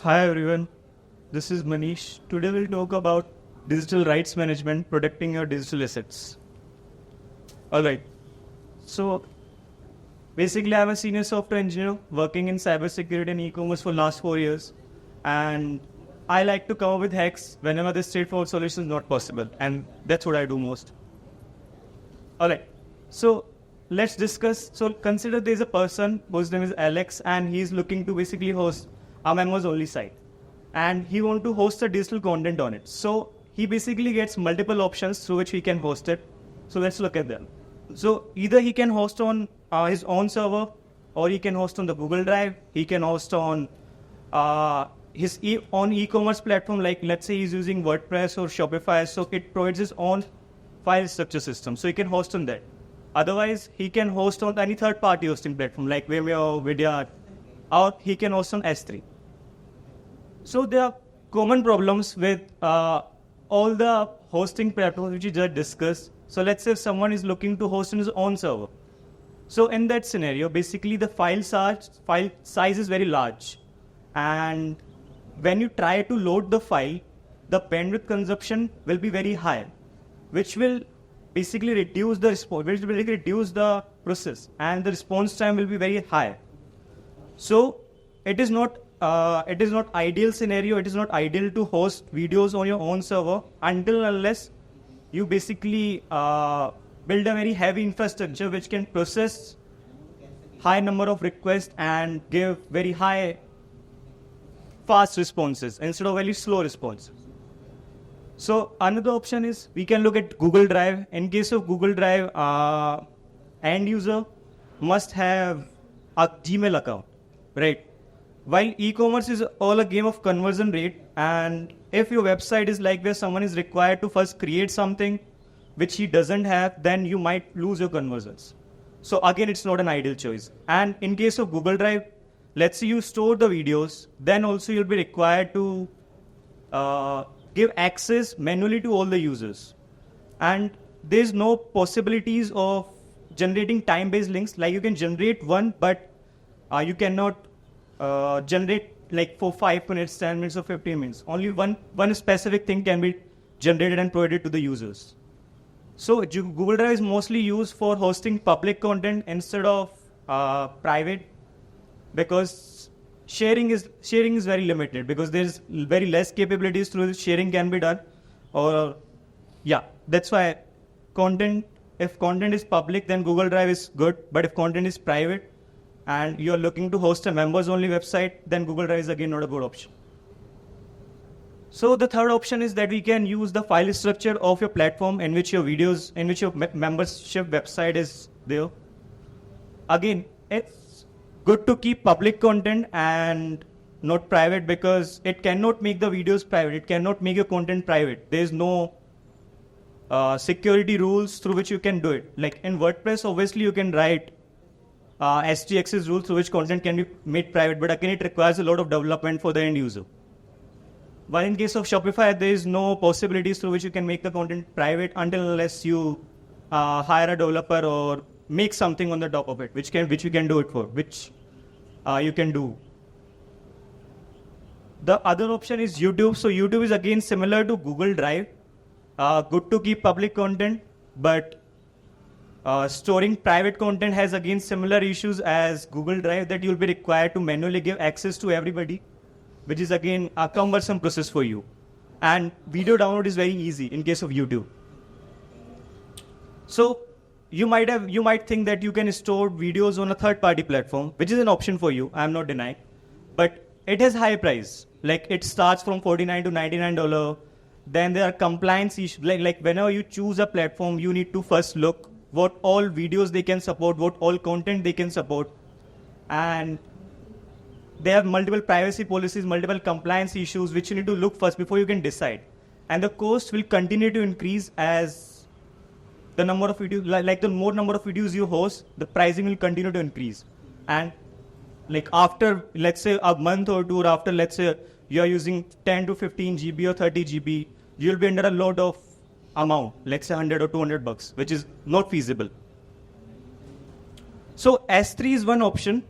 Hi everyone, this is Manish. Today we'll talk about digital rights management, protecting your digital assets. Alright, so basically I'm a senior software engineer working in cybersecurity and e-commerce for last 4 years, and I like to come up with hacks whenever the straightforward solution is not possible, and that's what I do most. Alright, so let's discuss. So consider there's a person whose name is Alex and he's looking to basically host a members only site, and he want to host a digital content on it. So he basically gets multiple options through which he can host it. So let's look at them. So either he can host on his own server, or he can host on the Google Drive. He can host on his e-commerce platform, like let's say he's using WordPress or Shopify, so it provides his own file structure system, so he can host on that. Otherwise, he can host on any third-party hosting platform like Vimeo, Vidyard, or he can host on S3. So there are common problems with all the hosting platforms which we just discussed. So let's say if someone is looking to host on his own server. So in that scenario, basically the file size is very large, and when you try to load the file, the bandwidth consumption will be very high, which will basically reduce the response, which will reduce the process, and the response time will be very high. So it is not ideal scenario. It is not ideal to host videos on your own server until unless you basically build a very heavy infrastructure which can process high number of requests and give very high fast responses instead of very slow responses. So another option is we can look at Google Drive. In case of Google Drive, end user must have a Gmail account, right? While e-commerce is all a game of conversion rate, and if your website is like where someone is required to first create something which he doesn't have, then you might lose your conversions. So again, it's not an ideal choice. And in case of Google Drive, let's say you store the videos, then also you'll be required to give access manually to all the users. And there's no possibilities of generating time-based links. Like you can generate one, but you cannot generate like for 5 minutes, 10 minutes, or 15 minutes. Only one specific thing can be generated and provided to the users. So Google Drive is mostly used for hosting public content instead of private, because sharing is very limited, because there's very less capabilities through which sharing can be done. Or yeah, that's why if content is public, then Google Drive is good. But if content is private and you're looking to host a members only website, then Google Drive is again not a good option. So the third option is that we can use the file structure of your platform in which your membership website is there. Again, it's good to keep public content and not private, because it cannot make the videos private. It cannot make your content private. There's no security rules through which you can do it. Like in WordPress, obviously you can write SGX's rules through which content can be made private, but again it requires a lot of development for the end user. While in case of Shopify, there is no possibilities through which you can make the content private until unless you hire a developer or make something on the top of it, which you can do it for, which you can do. The other option is YouTube. So YouTube is again similar to Google Drive. Good to keep public content, but storing private content has again similar issues as Google Drive, that you'll be required to manually give access to everybody, which is again a cumbersome process for you. And video download is very easy in case of YouTube. So you might think that you can store videos on a third-party platform, which is an option for you. I'm not denying, but it has high price. Like it starts from $49 to $99. Then there are compliance issues. Like whenever you choose a platform, you need to first look what all videos they can support, what all content they can support. And they have multiple privacy policies, multiple compliance issues, which you need to look first before you can decide. And the cost will continue to increase as the number of videos, like the more number of videos you host, the pricing will continue to increase. And like after, let's say a month or two, or after, let's say you're using 10 to 15 GB or 30 GB, you'll be under a lot of amount, let's say 100 or 200 bucks, which is not feasible. So S3 is one option,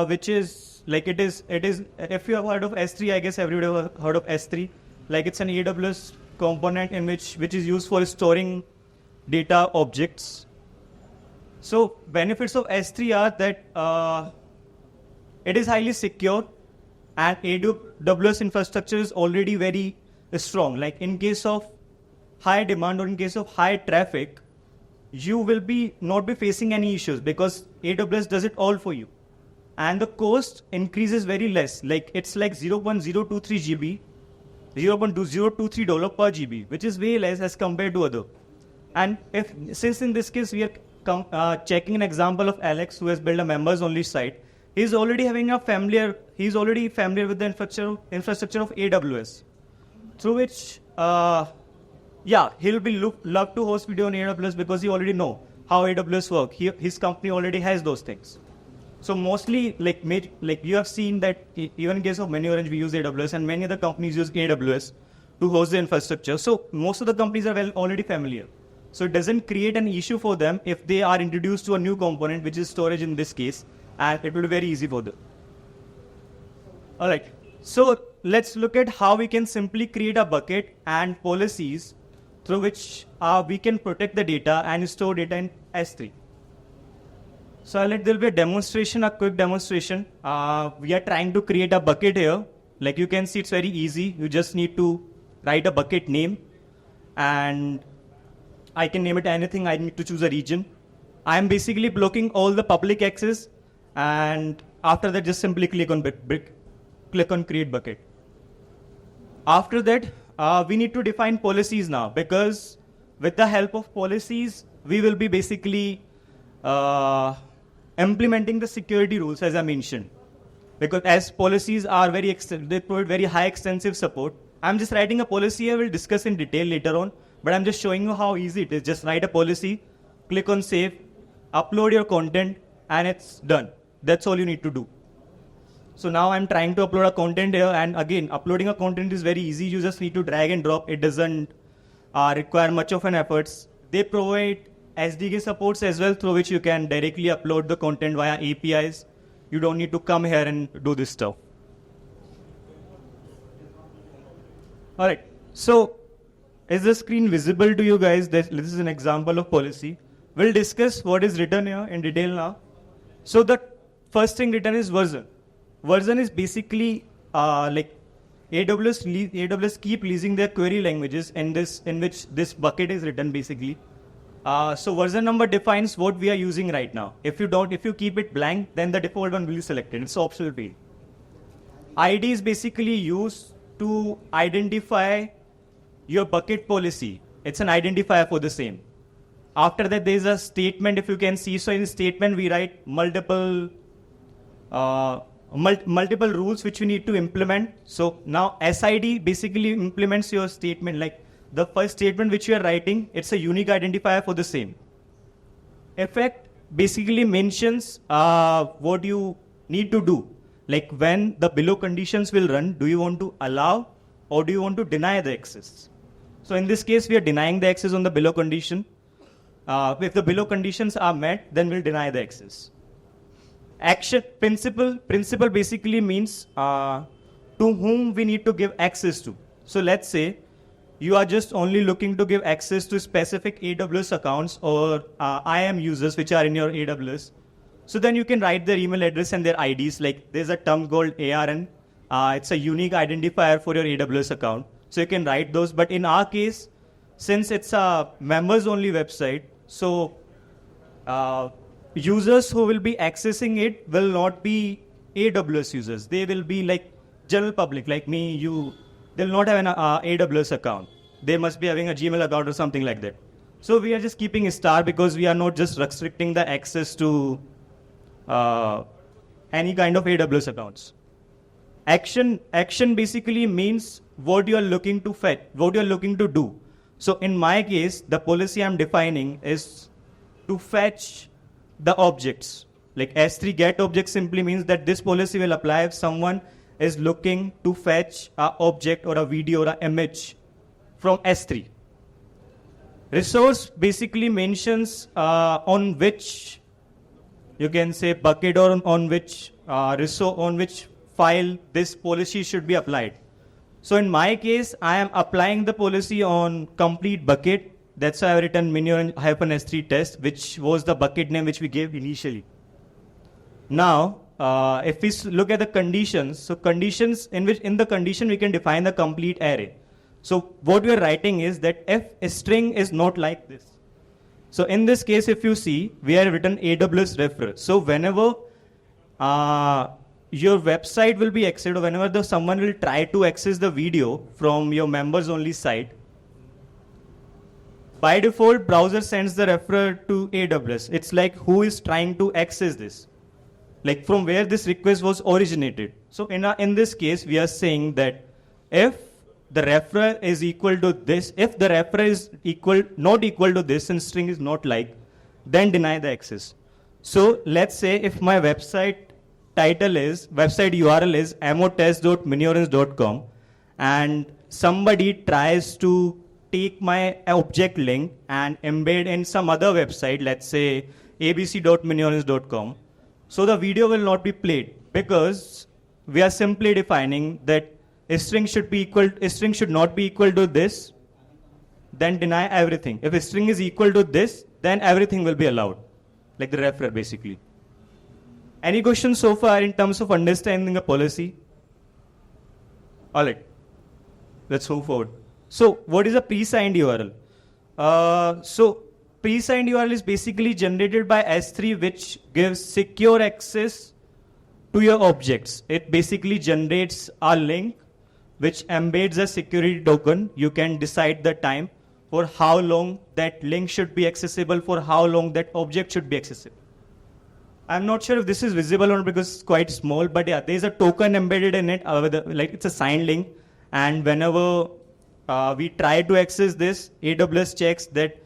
which is like it is, if you have heard of S3, I guess everybody have heard of S3. Like it's an AWS component in which is used for storing data objects. So benefits of S3 are that it is highly secure, and AWS infrastructure is already very strong. Like in case of high demand or in case of high traffic, you will not be facing any issues because AWS does it all for you. And the cost increases very less. Like it's like 0.023 GB, $0.023 per GB, which is way less as compared to other. And since in this case we are checking an example of Alex, who has built a members only site, he's already familiar with the infrastructure of AWS, through which he'll be love to host video on AWS because he already know how AWS work. His company already has those things. So mostly, like you have seen that even in case of miniOrange, we use AWS, and many other companies use AWS to host the infrastructure. So most of the companies are already familiar. So it doesn't create an issue for them if they are introduced to a new component, which is storage in this case, and it will be very easy for them. All right. So let's look at how we can simply create a bucket and policies through which we can protect the data and store data in S3. So there'll be a quick demonstration. We are trying to create a bucket here. Like you can see, it's very easy. You just need to write a bucket name, and I can name it anything. I need to choose a region. I'm basically blocking all the public access, and after that, just simply click on create bucket. After that, we need to define policies now, because with the help of policies, we will be basically implementing the security rules, as I mentioned. Because as policies are they provide very high extensive support. I'm just writing a policy. I will discuss in detail later on, but I'm just showing you how easy it is. Just write a policy, click on save, upload your content, and it's done. That's all you need to do. So now I'm trying to upload a content here, and again, uploading a content is very easy. You just need to drag and drop. It doesn't require much of an efforts. They provide SDK supports as well, through which you can directly upload the content via APIs. You don't need to come here and do this stuff. All right. So is the screen visible to you guys? This is an example of policy. We'll discuss what is written here in detail now. So the first thing written is version. Version is basically like AWS keep leasing their query languages in which this bucket is written basically. So version number defines what we are using right now. If you keep it blank, then the default one will be selected. It's optional field. ID is basically used to identify your bucket policy. It's an identifier for the same. After that, there is a statement, if you can see. So in the statement, we write multiple rules which you need to implement. So now SID basically implements your statement. Like the first statement which you are writing, it's a unique identifier for the same. Effect basically mentions what you need to do. Like when the below conditions will run, do you want to allow or do you want to deny the access? So in this case, we are denying the access on the below condition. If the below conditions are met, then we'll deny the access. Action principle basically means to whom we need to give access to. So let's say you are just only looking to give access to specific AWS accounts or IAM users which are in your AWS. So then you can write their email address and their IDs. Like there's a term called ARN. It's a unique identifier for your AWS account. So you can write those. But in our case, since it's a members only website, so users who will be accessing it will not be AWS users. They will be like general public, like me, you. They'll not have an AWS account. They must be having a Gmail account or something like that. So we are just keeping a star because we are not just restricting the access to any kind of AWS accounts. Action basically means what you are looking to fetch, what you are looking to do. So in my case, the policy I'm defining is to fetch the objects. Like S3 get object simply means that this policy will apply if someone is looking to fetch an object or a video or an image from S3. Resource basically mentions on which, you can say bucket or on which resource, on which file this policy should be applied. So in my case, I am applying the policy on complete bucket. That's why I've written miniOrange-S3 test, which was the bucket name which we gave initially. Now, if we look at the conditions, so conditions in the condition we can define the complete array. So what we are writing is that if a string is not like this. So in this case, if you see, we have written AWS referral. So whenever your website will be accessed, or whenever someone will try to access the video from your members only site, by default, browser sends the referrer to AWS. It's like who is trying to access this, like from where this request was originated. So in this case, we are saying that if the referrer is equal to this, if the referrer is not equal to this and string is not like, then deny the access. So let's say if my website URL is amotest.miniorange.com and somebody tries to take my object link and embed in some other website, let's say abc.miniorange.com. So the video will not be played because we are simply defining that a string should not be equal to this, then deny everything. If a string is equal to this, then everything will be allowed, like the referrer basically. Any questions so far in terms of understanding a policy? All right, let's move forward. So what is a pre-signed URL? So pre-signed URL is basically generated by S3, which gives secure access to your objects. It basically generates a link which embeds a security token. You can decide the time for how long that link should be accessible, for how long that object should be accessible. I'm not sure if this is visible or not because it's quite small, but yeah, there's a token embedded in it, like it's a signed link. And whenever we try to access this, AWS checks that,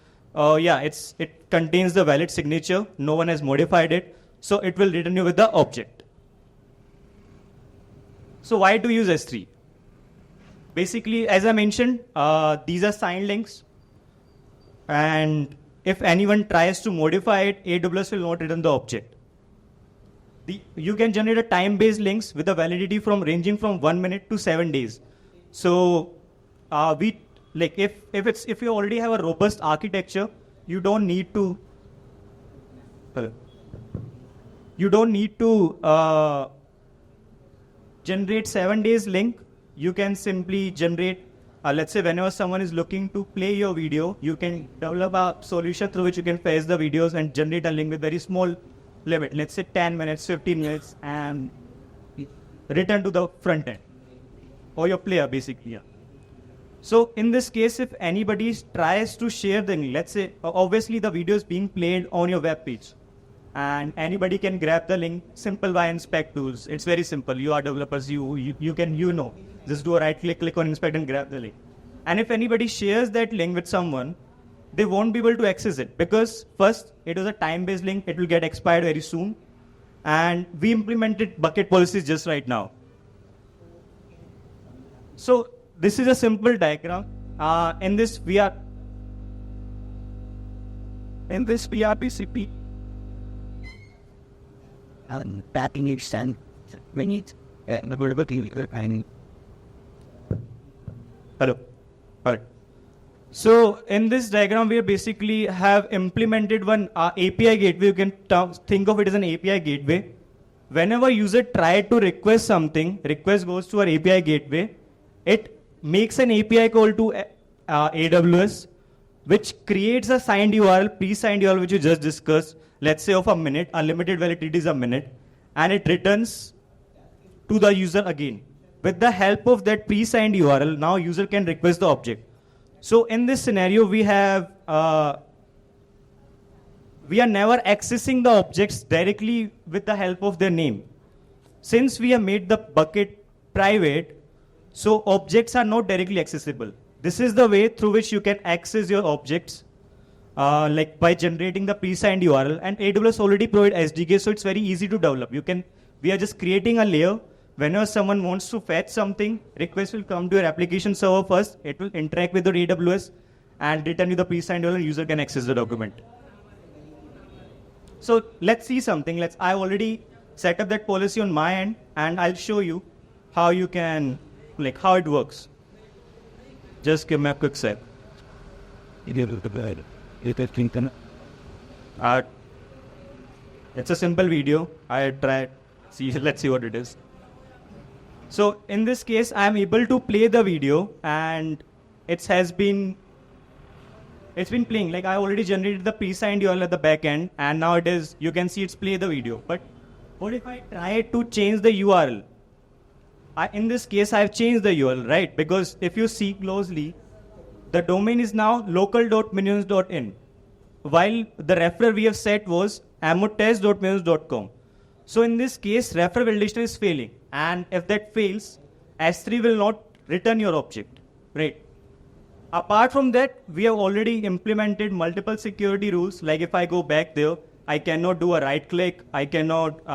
it contains the valid signature, no one has modified it, so it will return you with the object. So why to use S3? Basically, as I mentioned, these are signed links, and if anyone tries to modify it, AWS will not return the object. You can generate a time-based links with a validity ranging from 1 minute to 7 days. So if you already have a robust architecture, you don't need to generate 7 days link. You can simply generate, let's say whenever someone is looking to play your video, you can develop a solution through which you can fetch the videos and generate a link with very small limit, let's say 10 minutes, 15 minutes, and return to the front end or your player basically. Yeah. So in this case, if anybody tries to share the link, let's say obviously the video is being played on your web page, and anybody can grab the link simple by inspect tools. It's very simple. You are developers, you can just do a right click on inspect and grab the link. And if anybody shares that link with someone, they won't be able to access it because first, it was a time-based link. It will get expired very soon. And we implemented bucket policies just right now. So this is a simple diagram. In this we are PCP. Backing extend. We need Hello. All right. So in this diagram, we basically have implemented one API gateway. You can think of it as an API gateway. Whenever user try to request something, request goes to our API gateway. It makes an API call to AWS, which creates a signed URL, pre-signed URL, which you just discussed. Let's say of a minute, unlimited validity is a minute, and it returns to the user again. With the help of that pre-signed URL, now user can request the object. So in this scenario, we are never accessing the objects directly with the help of their name. Since we have made the bucket private, so objects are not directly accessible. This is the way through which you can access your objects, like by generating the pre-signed URL. And AWS already provides SDK, so it's very easy to develop. We are just creating a layer. Whenever someone wants to fetch something, request will come to your application server first. It will interact with your AWS and return you the pre-signed URL, and user can access the document. So let's see something. I already set up that policy on my end, and I'll show you how you can, how it works. Just give me a quick sec. It's a simple video. I tried. Let's see what it is. So in this case, I'm able to play the video, and it's been playing. Like, I already generated the pre-signed URL at the back end, and now you can see it's play the video. But what if I try to change the URL? In this case, I've changed the URL, right? Because if you see closely, the domain is now local.minions.in, while the referrer we have set was amotest.minions.com. So in this case, referrer validation is failing. And if that fails, S3 will not return your object, right? Apart from that, we have already implemented multiple security rules. Like if I go back there, I cannot do a right click, I cannot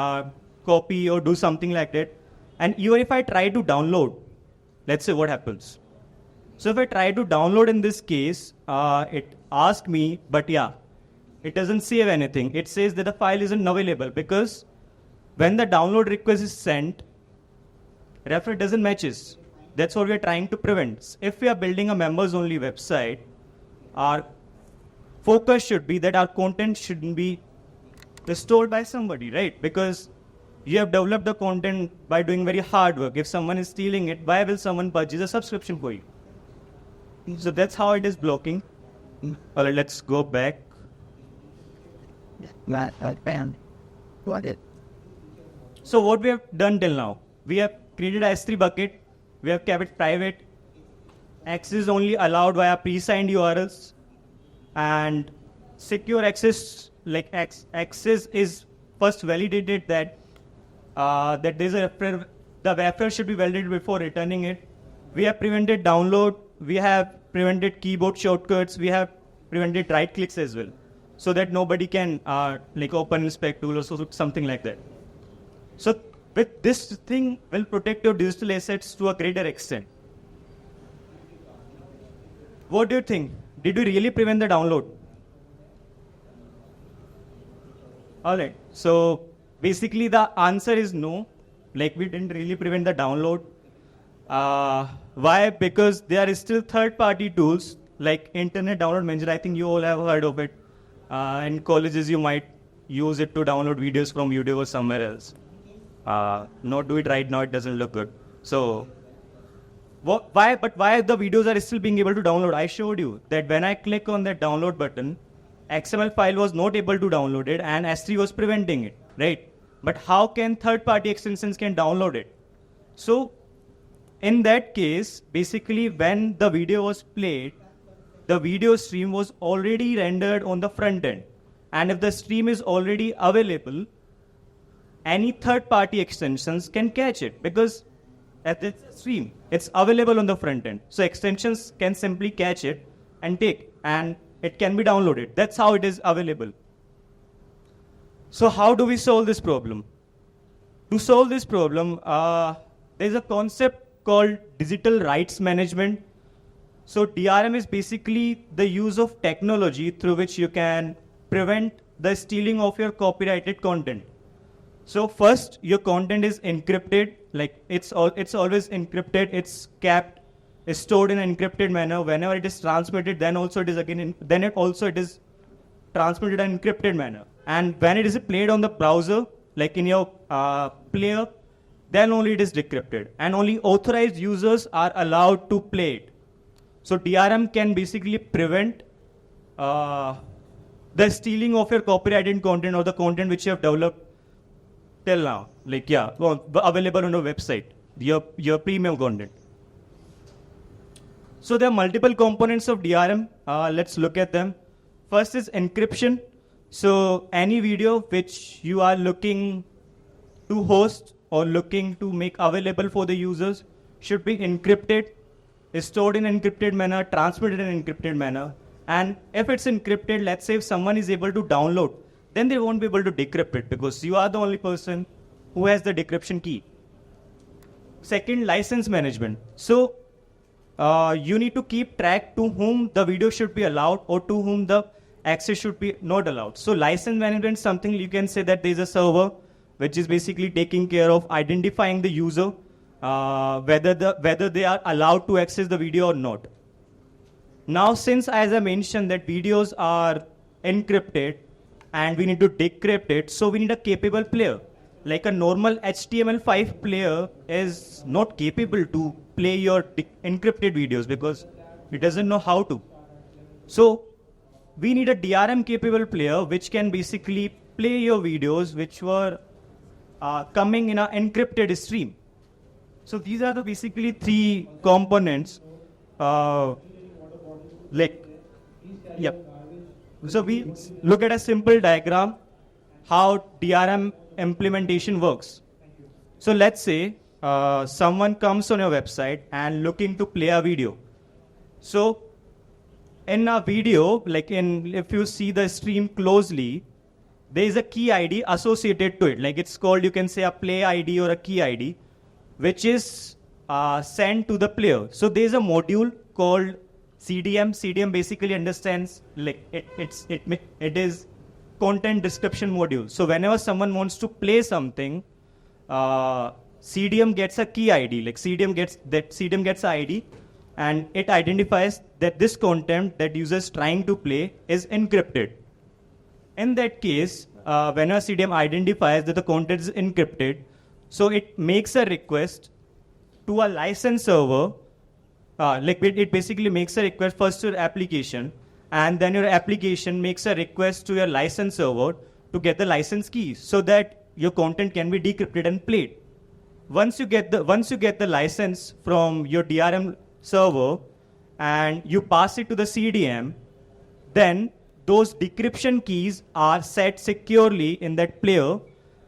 copy or do something like that. And even if I try to download, let's say what happens. So if I try to download in this case, it asks me, but yeah, it doesn't save anything. It says that the file isn't available because when the download request is sent, referrer doesn't matches. That's what we are trying to prevent. If we are building a members only website, our focus should be that our content shouldn't be restored by somebody, right? Because you have developed the content by doing very hard work. If someone is stealing it, why will someone purchase a subscription for you? So that's how it is blocking. All right, let's go back. So what we have done till now, we have created a S3 bucket. We have kept it private. Access is only allowed via pre-signed URLs. And secure access, like access is first validated that there's a referrer. The referrer should be validated before returning it. We have prevented download. We have prevented keyboard shortcuts. We have prevented right clicks as well, so that nobody can open inspect tool or something like that. So with this thing will protect your digital assets to a greater extent. What do you think? Did we really prevent the download? All right. So basically the answer is no. Like, we didn't really prevent the download. Why? Because there are still third-party tools like Internet Download Manager. I think you all have heard of it. In colleges, you might use it to download videos from YouTube or somewhere else. Not do it right now, it doesn't look good. So, why the videos are still being able to download? I showed you that when I click on that download button, XML file was not able to download it and S3 was preventing it, right? But how can third-party extensions can download it? So, in that case, basically when the video was played, the video stream was already rendered on the front end. And if the stream is already available, any third-party extensions can catch it because at the stream, it's available on the front end. So extensions can simply catch it and take, and it can be downloaded. That's how it is available. So how do we solve this problem? To solve this problem, there's a concept called digital rights management. So DRM is basically the use of technology through which you can prevent the stealing of your copyrighted content. So first, your content is encrypted, like it's always encrypted, it's kept, it's stored in an encrypted manner. Whenever it is transmitted, then also it is transmitted in an encrypted manner. And when it is played on the browser, like in your player, then only it is decrypted. And only authorized users are allowed to play it. So DRM can basically prevent the stealing of your copyrighted content or the content which you have developed till now, available on your website, your premium content. So there are multiple components of DRM. Let's look at them. First is encryption. So any video which you are looking to host or looking to make available for the users should be encrypted, is stored in an encrypted manner, transmitted in an encrypted manner. And if it's encrypted, let's say if someone is able to download, then they won't be able to decrypt it because you are the only person who has the decryption key. Second, license management. So you need to keep track to whom the video should be allowed or to whom the access should be not allowed. So license management is something you can say that there is a server which is basically taking care of identifying the user, whether they are allowed to access the video or not. Now, since as I mentioned that videos are encrypted and we need to decrypt it, so we need a capable player. Like a normal HTML5 player is not capable to play your encrypted videos because it doesn't know how to. So we need a DRM capable player which can basically play your videos which were coming in an encrypted stream. So these are the basically three components. So we look at a simple diagram how DRM implementation works. So let's say someone comes on your website and looking to play a video. So in a video, if you see the stream closely, there is a key ID associated to it. Like it's called, you can say a play ID or a key ID, which is sent to the player. So there is a module called CDM. CDM basically understands it is content description module. So whenever someone wants to play something, CDM gets a key ID. Like CDM gets an ID, and it identifies that this content that user is trying to play is encrypted. In that case, whenever CDM identifies that the content is encrypted, so it makes a request to a license server. It basically makes a request first to your application, and then your application makes a request to your license server to get the license keys so that your content can be decrypted and played. Once you get the license from your DRM server and you pass it to the CDM, then those decryption keys are set securely in that player,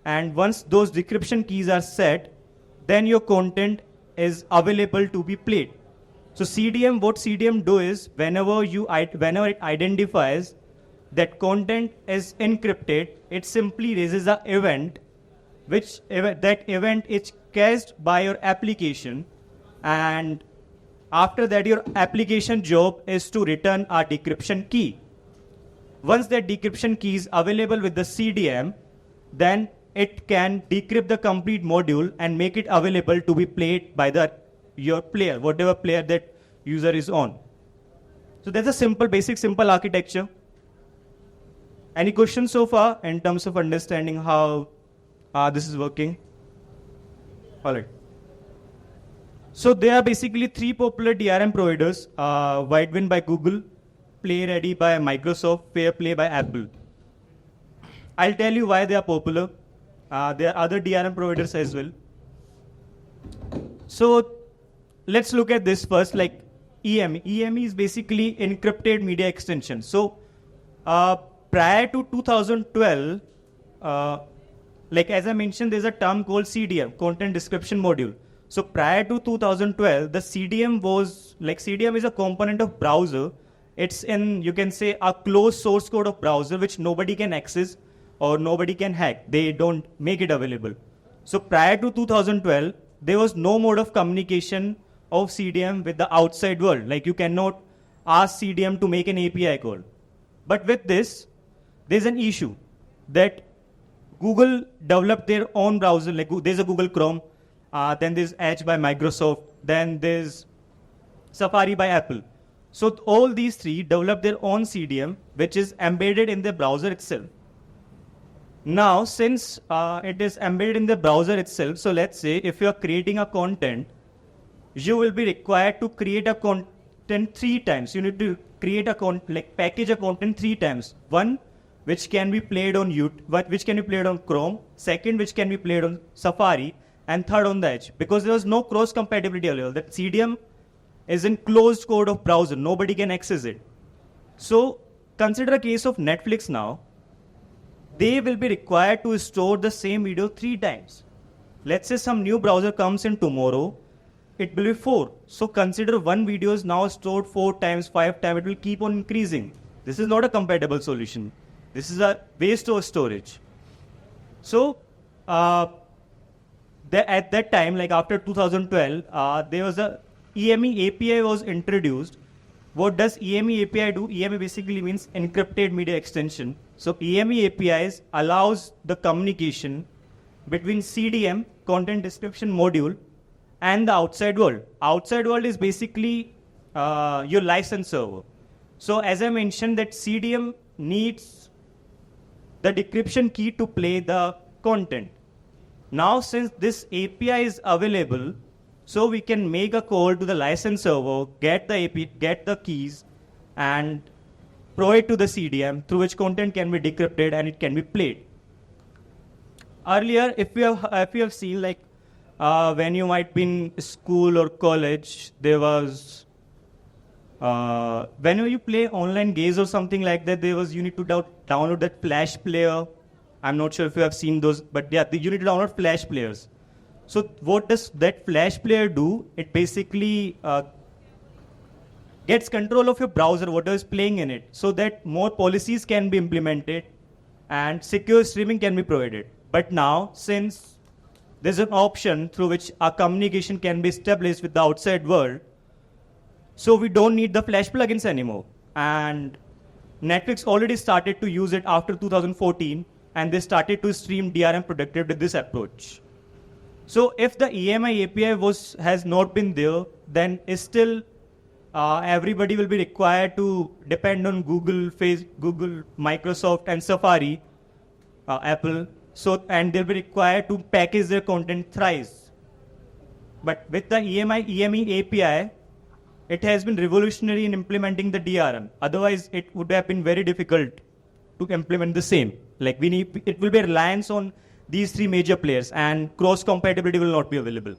and once those decryption keys are set, then your content is available to be played. So what CDM do is whenever it identifies that content is encrypted, it simply raises an event, that event is cached by your application, and after that your application job is to return a decryption key. Once that decryption key is available with the CDM, then it can decrypt the complete module and make it available to be played by your player, whatever player that user is on. So that's a basic simple architecture. Any questions so far in terms of understanding how this is working? All right. So there are basically three popular DRM providers: Whitewind by Google, PlayReady by Microsoft, Fairplay by Apple. I'll tell you why they are popular. There are other DRM providers as well. So let's look at this first, like EME. EME is basically encrypted media extension. So prior to 2012, as I mentioned, there's a term called CDM, Content Description Module. So prior to 2012, the CDM is a component of browser. It's you can say, a closed source code of browser which nobody can access or nobody can hack. They don't make it available. So prior to 2012, there was no mode of communication of CDM with the outside world. Like you cannot ask CDM to make an API call. But with this, there's an issue that Google developed their own browser. Like there's a Google Chrome, then there's Edge by Microsoft, then there's Safari by Apple. So all these three developed their own CDM, which is embedded in the browser itself. Now, since it is embedded in the browser itself, so let's say if you are creating a content, you will be required to create a content 3 times. You need to create package a content 3 times. One, which can be played on YouTube, which can be played on Chrome. Second, which can be played on Safari. And third, on the Edge. Because there was no cross compatibility available. That CDM is in closed code of browser. Nobody can access it. So consider a case of Netflix now. They will be required to store the same video 3 times. Let's say some new browser comes in tomorrow. It will be 4. So consider one video is now stored 4 times, 5 times. It will keep on increasing. This is not a compatible solution. This is a waste of storage. So at that time, like after 2012, there was a EME API was introduced. What does EME API do? EME basically means encrypted media extension. So EME APIs allows the communication between CDM, content description module, and the outside world. Outside world is basically your license server. So as I mentioned, that CDM needs the decryption key to play the content. Now, since this API is available, so we can make a call to the license server, get the API, get the keys, and provide to the CDM through which content can be decrypted and it can be played. Earlier, if you have seen, like when you might be in school or college, there was whenever you play online games or something like that, you need to download that Flash player. I'm not sure if you have seen those, but yeah, you need to download Flash players. So what does that Flash player do? It basically gets control of your browser, what is playing in it, so that more policies can be implemented and secure streaming can be provided. But now, since there's an option through which our communication can be established with the outside world, so we don't need the Flash plugins anymore. And Netflix already started to use it after 2014, and they started to stream DRM protected with this approach. So if the EMI API has not been there, then still everybody will be required to depend on Google, Microsoft, and Safari, Apple. So, and they'll be required to package their content thrice. But with the EME API, it has been revolutionary in implementing the DRM. Otherwise, it would have been very difficult to implement the same. Like it will be reliance on these three major players, and cross-compatibility will not be available.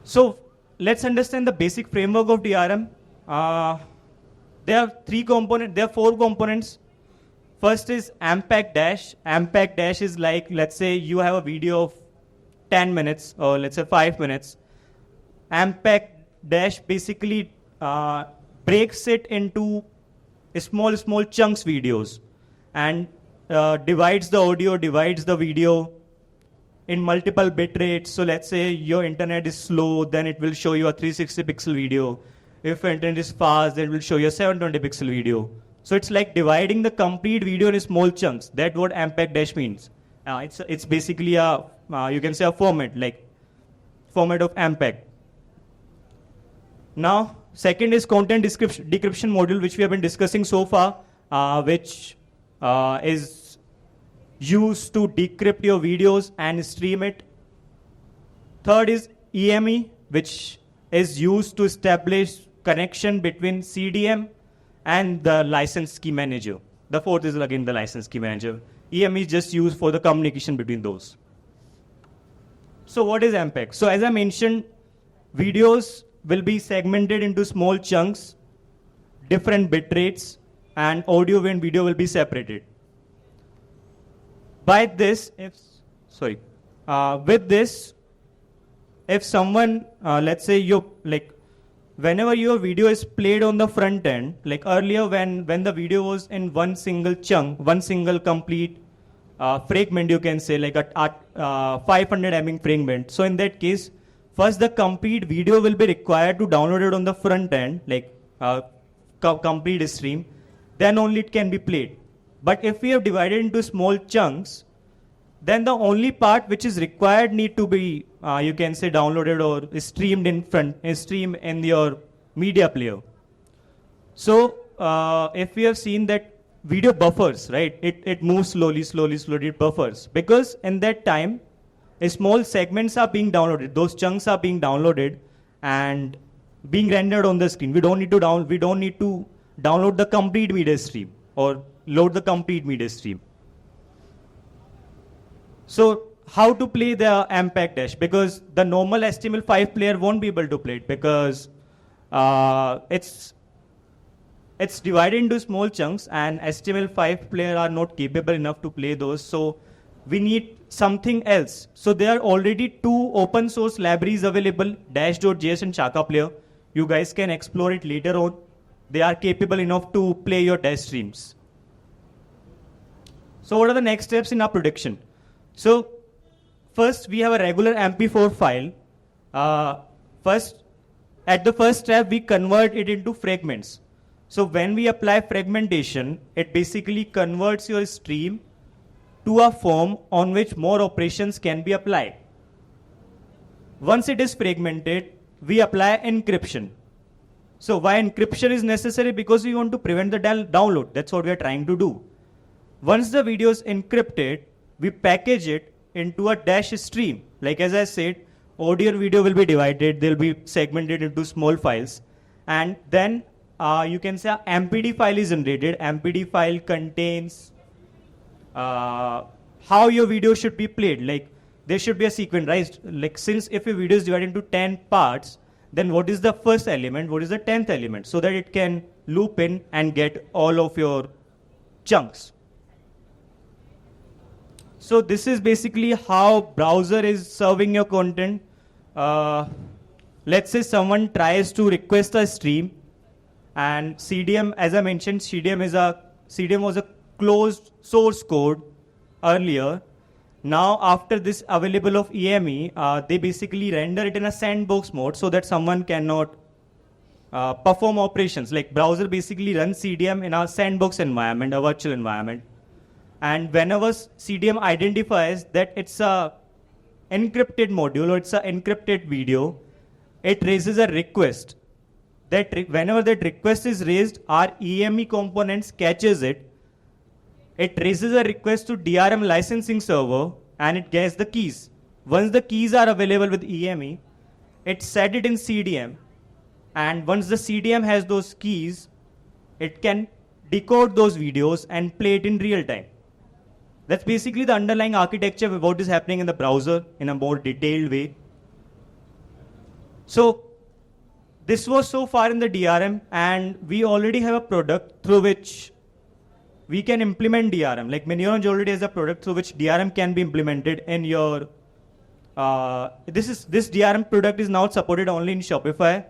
So let's understand the basic framework of DRM. There are four components. First is AMPAC dash. AMPAC dash is like, let's say you have a video of 10 minutes or let's say 5 minutes. AMPAC dash basically breaks it into small chunks videos and divides the audio, divides the video in multiple bit rates. So let's say your internet is slow, then it will show you a 360 pixel video. If your internet is fast, then it will show you a 720 pixel video. So it's like dividing the complete video in small chunks. That's what AMPAC dash means. It's basically a, you can say a format, like format of AMPAC. Now, second is content decryption module, which we have been discussing so far, which is used to decrypt your videos and stream it. Third is EME, which is used to establish connection between CDM and the license key manager. The fourth is again the license key manager. EME is just used for the communication between those. So what is AMPAC? So as I mentioned, videos will be segmented into small chunks, different bit rates, and audio and video will be separated. By this, with this, if someone, let's say whenever your video is played on the front end, like earlier when the video was in one single chunk, one single complete fragment, you can say like a 500 MB fragment. So in that case, first the complete video will be required to download it on the front end, like complete stream, then only it can be played. But if we have divided into small chunks, then the only part which is required need to be, you can say, downloaded or streamed in your media player. So if we have seen that video buffers, right? It moves slowly, it buffers. Because in that time, small segments are being downloaded. Those chunks are being downloaded and being rendered on the screen. We don't need to download the complete media stream or load the complete media stream. So how to play the AMPAC dash? Because the normal HTML5 player won't be able to play it because it's divided into small chunks and HTML5 player are not capable enough to play those. So we need something else. So there are already two open source libraries available, dash.js and Chaka player. You guys can explore it later on. They are capable enough to play your dash streams. So what are the next steps in our production? So first we have a regular MP4 file. At the first step, we convert it into fragments. So when we apply fragmentation, it basically converts your stream to to a form on which more operations can be applied. Once it is fragmented, we apply encryption. So why encryption is necessary? Because we want to prevent the download. That's what we are trying to do. Once the video is encrypted, we package it into a dash stream. Like as I said, audio and video will be divided. They'll be segmented into small files. And then you can say an MPD file is generated. MPD file contains how your video should be played. Like there should be a sequence, right? Like since if your video is divided into 10 parts, then what is the first element? What is the 10th element? So that it can loop in and get all of your chunks. So this is basically how browser is serving your content. Let's say someone tries to request a stream, and CDM, as I mentioned, CDM was a closed source code earlier. Now after this available of EME, they basically render it in a sandbox mode so that someone cannot perform operations. Like browser basically runs CDM in a sandbox environment, a virtual environment. And whenever CDM identifies that it's a encrypted module or it's an encrypted video, it raises a request. Whenever that request is raised, our EME components catches it. It raises a request to DRM licensing server and it gets the keys. Once the keys are available with EME, it set it in CDM. And once the CDM has those keys, it can decode those videos and play it in real time. That's basically the underlying architecture of what is happening in the browser in a more detailed way. So this was so far in the DRM, and we already have a product through which we can implement DRM. Like miniOrange already has a product through which DRM can be implemented in your. This DRM product is now supported only in Shopify.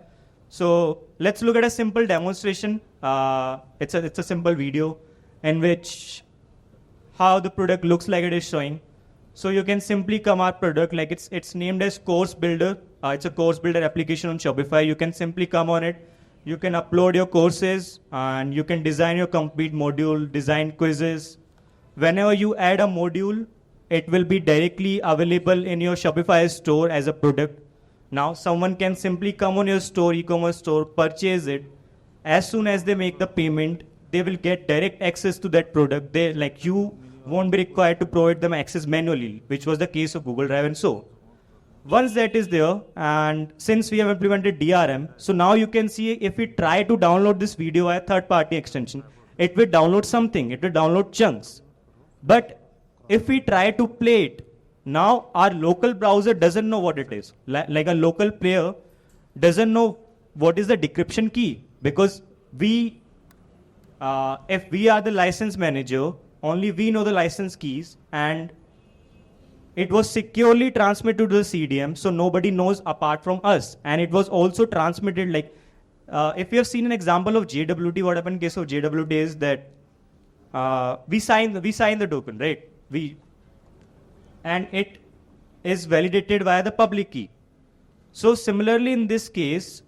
So let's look at a simple demonstration. It's a simple video in which how the product looks like it is showing. So you can simply come our product, like it's named as Course Builder. It's a course builder application on Shopify. You can simply come on it. You can upload your courses and you can design your complete module, design quizzes. Whenever you add a module, it will be directly available in your Shopify store as a product. Now someone can simply come on your store, e-commerce store, purchase it. As soon as they make the payment, they will get direct access to that product. You won't be required to provide them access manually, which was the case of Google Drive and so. Once that is there, and since we have implemented DRM, so now you can see if we try to download this video via third-party extension, it will download something, it will download chunks. But if we try to play it, now our local browser doesn't know what it is. Like a local player doesn't know what is the decryption key, because if we are the license manager, only we know the license keys, and it was securely transmitted to the CDM, so nobody knows apart from us. And it was also transmitted, like, if you have seen an example of JWT, what happened in case of JWT is that we sign the token, right? And it is validated via the public key. So similarly in this case,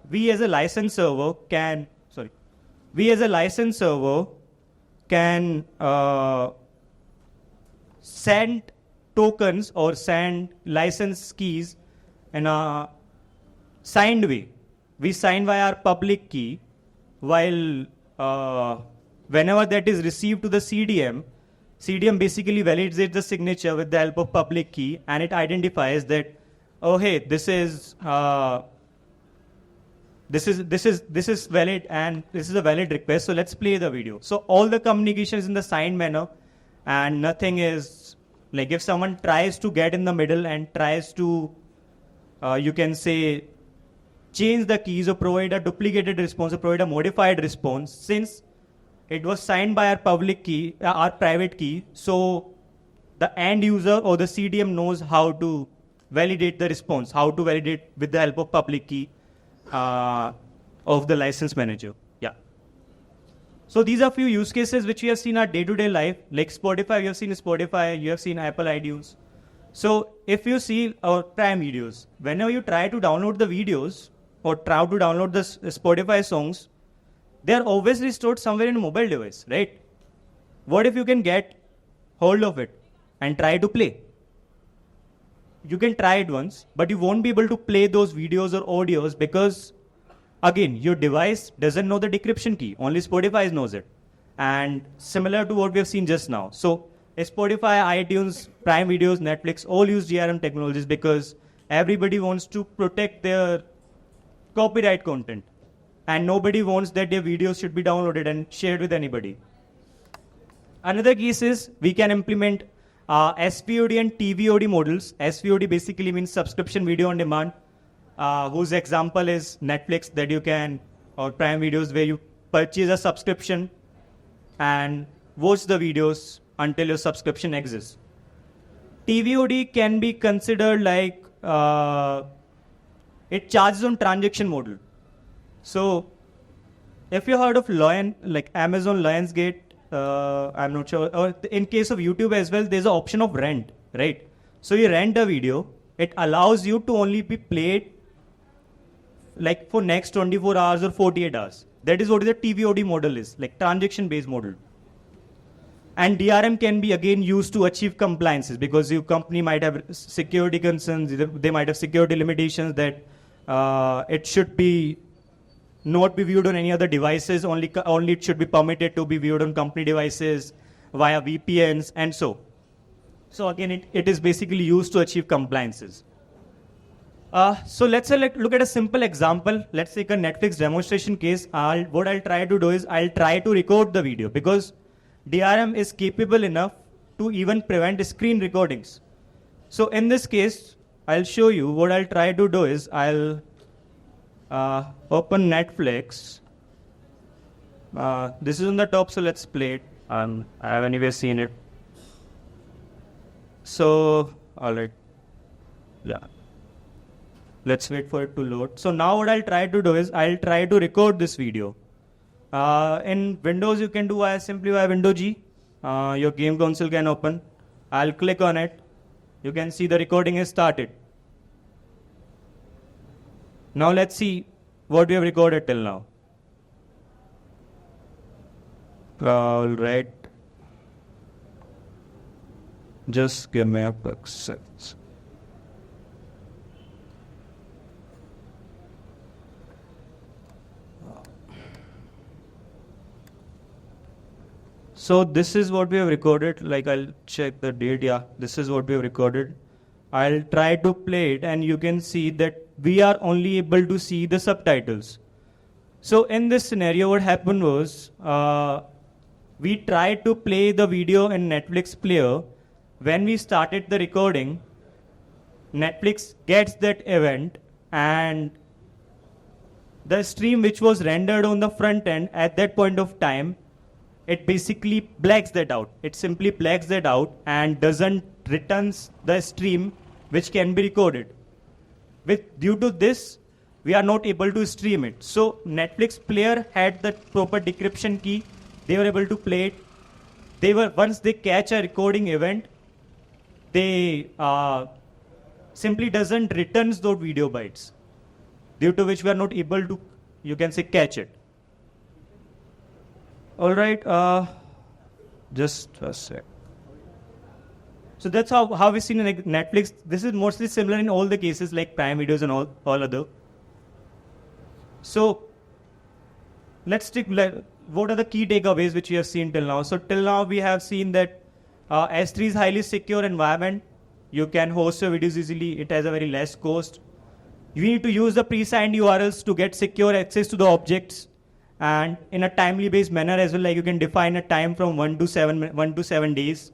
we as a license server can send tokens or send license keys in a signed way. We sign via our public key, while whenever that is received to the CDM basically validates the signature with the help of public key, and it identifies that, oh hey, this is valid, and this is a valid request. So let's play the video. So all the communication is in the signed manner, and nothing is. Like if someone tries to get in the middle and tries to, you can say, change the keys or provide a duplicated response or provide a modified response, since it was signed by our public key, our private key, so the end user or the CDM knows how to validate the response, how to validate with the help of public key of the license manager. Yeah. So these are few use cases which we have seen our day-to-day life. Like Spotify, you have seen Spotify, you have seen Apple iTunes. So if you see our Prime videos, whenever you try to download the videos or try to download the Spotify songs, they are obviously stored somewhere in a mobile device, right? What if you can get hold of it and try to play. You can try it once, but you won't be able to play those videos or audios because, again, your device doesn't know the decryption key. Only Spotify knows it. And similar to what we have seen just now. So Spotify, iTunes, Prime Videos, Netflix all use DRM technologies because everybody wants to protect their copyright content. And nobody wants that their videos should be downloaded and shared with anybody. Another case is we can implement SVOD and TVOD models. SVOD basically means subscription video on demand, whose example is Netflix that you can, or Prime Videos where you purchase a subscription and watch the videos until your subscription exists. TVOD can be considered like it charges on transaction model. So if you heard of Lion, like Amazon Lionsgate, I'm not sure, or in case of YouTube as well, there's an option of rent, right? So you rent a video, it allows you to only be played like for next 24 hours or 48 hours. That is what the TVOD model is, like transaction-based model. And DRM can be again used to achieve compliances because your company might have security concerns, they might have security limitations that it should be not be viewed on any other devices, only it should be permitted to be viewed on company devices via VPNs and so. So again, it is basically used to achieve compliances. So let's look at a simple example. Let's take a Netflix demonstration case. What I'll try to do is I'll try to record the video because DRM is capable enough to even prevent screen recordings. So in this case, I'll show you what I'll try to do is I'll open Netflix. This is on the top, so let's play it. I have anyway seen it. So, all right. Yeah. Let's wait for it to load. So now what I'll try to do is I'll try to record this video. In Windows, you can do simply via Window G. Your game console can open. I'll click on it. You can see the recording is started. Now let's see what we have recorded till now. All right. Just give me a quick second. So this is what we have recorded. Like I'll check the date. Yeah, this is what we have recorded. I'll try to play it and you can see that we are only able to see the subtitles. So in this scenario, what happened was we tried to play the video in Netflix player. When we started the recording, Netflix gets that event and the stream which was rendered on the front end at that point of time, it basically blacks that out. It simply blacks that out and doesn't returns the stream which can be recorded. Due to this, we are not able to stream it. So Netflix player had the proper decryption key. They were able to play it. Once they catch a recording event, they simply doesn't returns those video bytes, due to which we are not able to, you can say, catch it. All right, just a sec. So that's how we seen in Netflix. This is mostly similar in all the cases like Prime Videos and all other. So let's take, what are the key takeaways which we have seen till now? So till now we have seen that S3 is highly secure environment. You can host your videos easily. It has a very less cost. You need to use the pre-signed URLs to get secure access to the objects, and in a timely based manner as well. Like you can define a time from 1 to 7 days.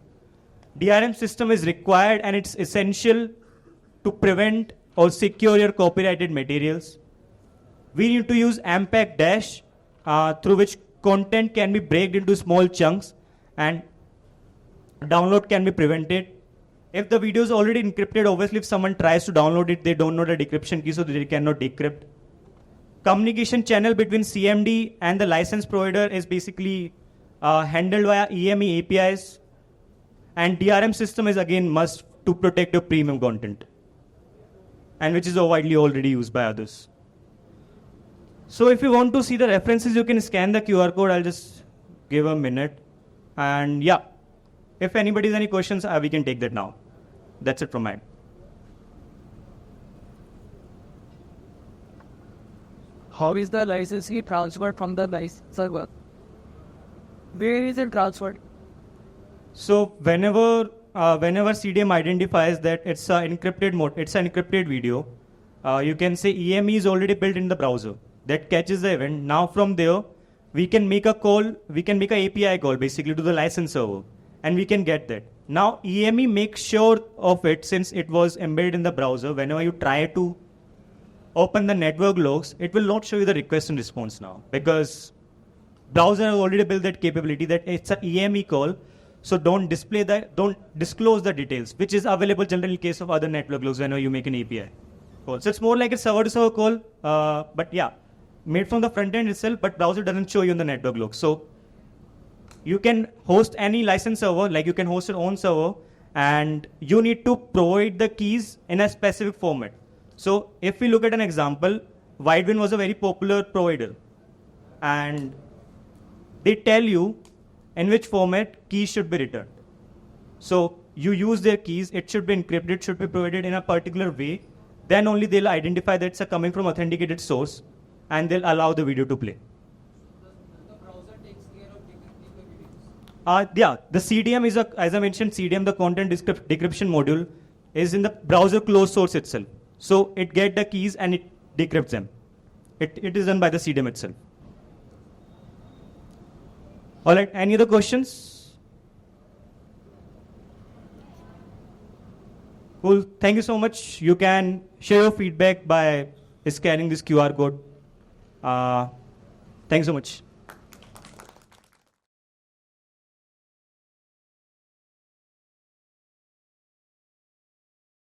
DRM system is required and it's essential to prevent or secure your copyrighted materials. We need to use AMPAC dash through which content can be broken into small chunks and download can be prevented. If the video is already encrypted, obviously if someone tries to download it, they don't know the decryption key, so they cannot decrypt. Communication channel between CMD and the license provider is basically handled via EME APIs. And DRM system is again must to protect your premium content, and which is widely already used by others. So if you want to see the references, you can scan the QR code. I'll just give a minute. And yeah, if anybody has any questions, we can take that now. That's it from mine. How is the license key transferred from the server? Where is it transferred? So whenever CDM identifies that it's an encrypted mode, it's an encrypted video, you can say EME is already built in the browser. That catches the event. Now from there, we can make a call, we can make an API call basically to the license server, and we can get that. Now EME makes sure of it since it was embedded in the browser. Whenever you try to open the network logs, it will not show you the request and response now because browser has already built that capability that it's an EME call. So don't display that, don't disclose the details, which is available generally in case of other network logs whenever you make an API call. So it's more like a server-to-server call, but yeah, made from the front end itself, but browser doesn't show you in the network log. So you can host any license server, like you can host your own server, and you need to provide the keys in a specific format. So if we look at an example, Widewind was a very popular provider, and they tell you in which format keys should be returned. So you use their keys, it should be encrypted, should be provided in a particular way. Then only they'll identify that it's coming from authenticated source, and they'll allow the video to play. The browser takes care of decrypting the videos. Yeah, the CDM is, as I mentioned, CDM, the content decryption module, is in the browser closed source itself. So it gets the keys and it decrypts them. It is done by the CDM itself. All right, any other questions? Cool, thank you so much. You can share your feedback by scanning this QR code. Thanks so much.